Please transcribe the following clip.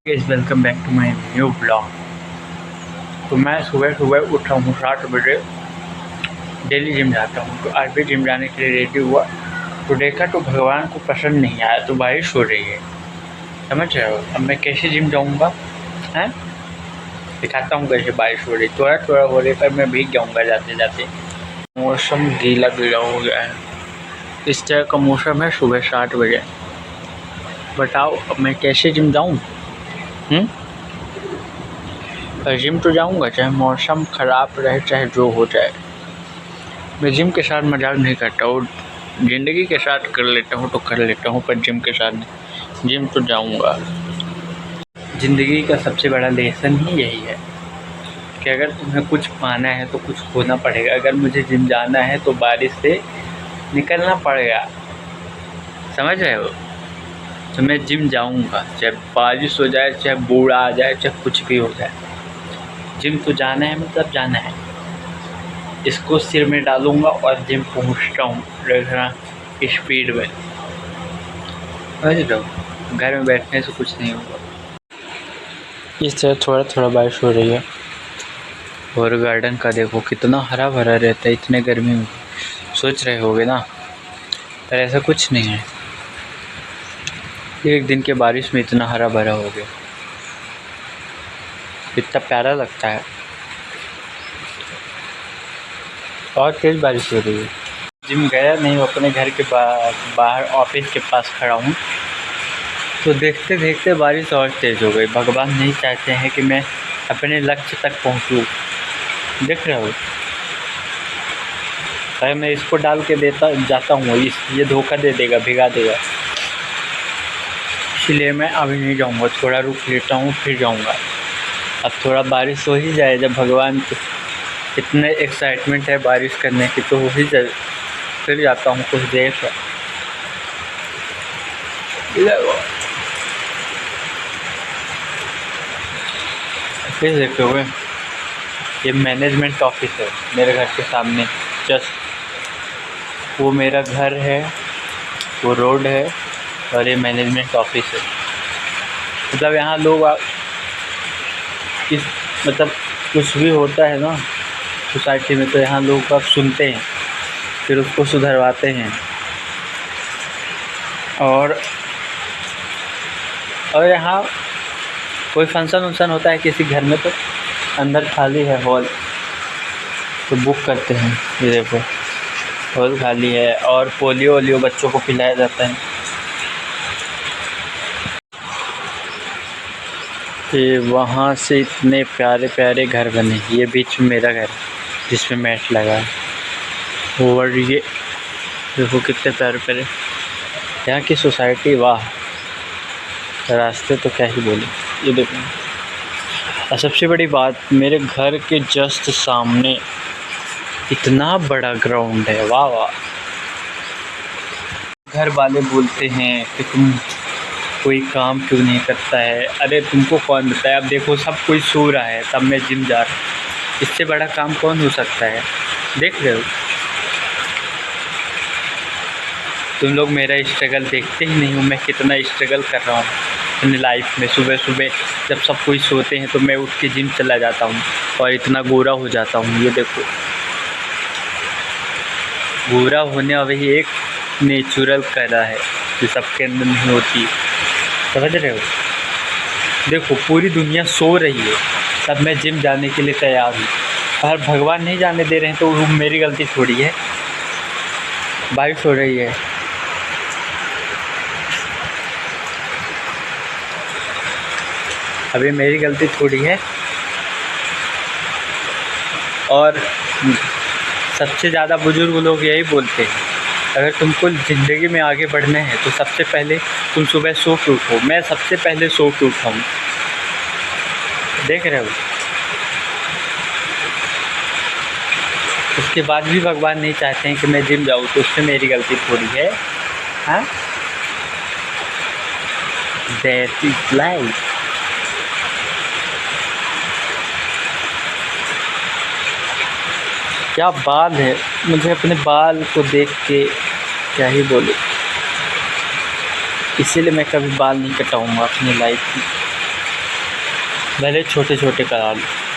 Guys welcome back to my new blog. तो मैं सुबह सुबह उठा हूँ 7 बजे, डेली जिम जाता हूँ। तो आज भी जिम जाने के लिए रेडी हुआ तो देखा तो भगवान को पसंद नहीं आया, तो बारिश हो रही है, समझ रहे हो। अब मैं कैसे जिम जाऊँगा हैं, दिखाता हूँ कैसे बारिश हो रही, थोड़ा थोड़ा हो रही पर मैं भीग जाऊँगा जाते जाते। मौसम गीला गीला हो गया है, इस तरह का मौसम है सुबह 7 बजे। बताओ अब मैं कैसे जिम जाऊँ? जिम तो जाऊँगा चाहे मौसम ख़राब रहे चाहे जो हो जाए। मैं जिम के साथ मजाक नहीं करता हूँ, ज़िंदगी के साथ कर लेता हूँ तो कर लेता हूँ, पर जिम के साथ नहीं। जिम तो जाऊँगा। ज़िंदगी का सबसे बड़ा लेसन ही यही है कि अगर तुम्हें कुछ पाना है तो कुछ खोना पड़ेगा। अगर मुझे जिम जाना है तो बारिश से निकलना पड़ेगा, समझ रहे हो। तो मैं जिम जाऊँगा, चाहे बारिश हो जाए, चाहे बूढ़ा आ जाए, चाहे कुछ भी हो जाए। जिम तो जाना है, मतलब जाना है। इसको सिर में डालूँगा और जिम पहुँचता हूँ, देखना स्पीड में। समझ लो, घर में बैठने से कुछ नहीं होगा। इस तरह थोड़ा थोड़ा बारिश हो रही है और गार्डन का देखो कितना हरा भरा रहता है इतने गर्मी में। सोच रहे होगे ना, पर ऐसा कुछ नहीं है, एक दिन के बारिश में इतना हरा भरा हो गया, इतना प्यारा लगता है। और तेज़ बारिश हो रही है। जिम गया नहीं, अपने घर के बाहर ऑफिस के पास खड़ा हूँ, तो देखते देखते बारिश और तेज़ हो गई। भगवान नहीं चाहते हैं कि मैं अपने लक्ष्य तक पहुँचूँ, देख रहे हो। अगर मैं इसको डाल के देता जाता हूँ, ये धोखा दे देगा, भिगा देगा, इसलिए मैं अभी नहीं जाऊँगा, थोड़ा रुक लेता हूँ फिर जाऊँगा। अब थोड़ा बारिश हो ही जाए, जब भगवान को इतने एक्साइटमेंट है बारिश करने की तो हो ही जाए, फिर जाता हूँ कुछ देर से। फिर देखते हुए ये मैनेजमेंट ऑफिस है मेरे घर के सामने, जस्ट वो मेरा घर है, वो रोड है और ये मैनेजमेंट ऑफिस है। मतलब यहाँ लोग मतलब कुछ भी होता है ना सोसाइटी में, तो यहाँ लोग आप सुनते हैं फिर उसको सुधरवाते हैं। और यहाँ कोई फंक्शन वंक्शन होता है किसी घर में, तो अंदर खाली है हॉल, तो बुक करते हैं। ये देखो हॉल खाली है और पोलियो वोलियो बच्चों को पिलाया जाता है। ये वहाँ से इतने प्यारे प्यारे घर बने, ये बीच में मेरा घर जिसमें मैट लगा है, और ये देखो कितने प्यारे प्यारे यहाँ की सोसाइटी। वाह, रास्ते तो क्या ही बोले। ये देखो, और सबसे बड़ी बात, मेरे घर के जस्ट सामने इतना बड़ा ग्राउंड है। वाह वाह। घर वाले बोलते हैं कि तुम कोई काम क्यों नहीं करता है। अरे तुमको कौन बताया, अब देखो सब कोई सो रहा है तब मैं जिम जा रहा हूँ, इससे बड़ा काम कौन हो सकता है। देख रहे हो, तुम लोग मेरा स्ट्रगल देखते ही नहीं हो, मैं कितना स्ट्रगल कर रहा हूँ अपनी लाइफ में। सुबह सुबह जब सब कोई सोते हैं तो मैं उठ के जिम चला जाता हूँ और इतना गोरा हो जाता हूँ। ये देखो, गोरा होने वाली एक नेचुरल कला है जो सबके अंदर नहीं होती, समझ रहे हो। देखो पूरी दुनिया सो रही है तब मैं जिम जाने के लिए तैयार हूँ, और भगवान नहीं जाने दे रहे हैं तो मेरी गलती थोड़ी है। बारिश हो रही है, अभी मेरी गलती थोड़ी है। और सबसे ज़्यादा बुजुर्ग लोग यही बोलते हैं, अगर तुमको ज़िंदगी में आगे बढ़ना है तो सबसे पहले तुम सुबह सो के उठो। मैं सबसे पहले सो के उठा हूँ, देख रहे हो। उसके बाद भी भगवान नहीं चाहते हैं कि मैं जिम जाऊँ, तो उससे मेरी गलती थोड़ी है। हाँ, दैट इज लाइफ। क्या बाल है, मुझे अपने बाल को देख के क्या ही बोलूं, इसीलिए मैं कभी बाल नहीं कटाऊंगा अपनी लाइफ में। भले छोटे छोटे करा लो।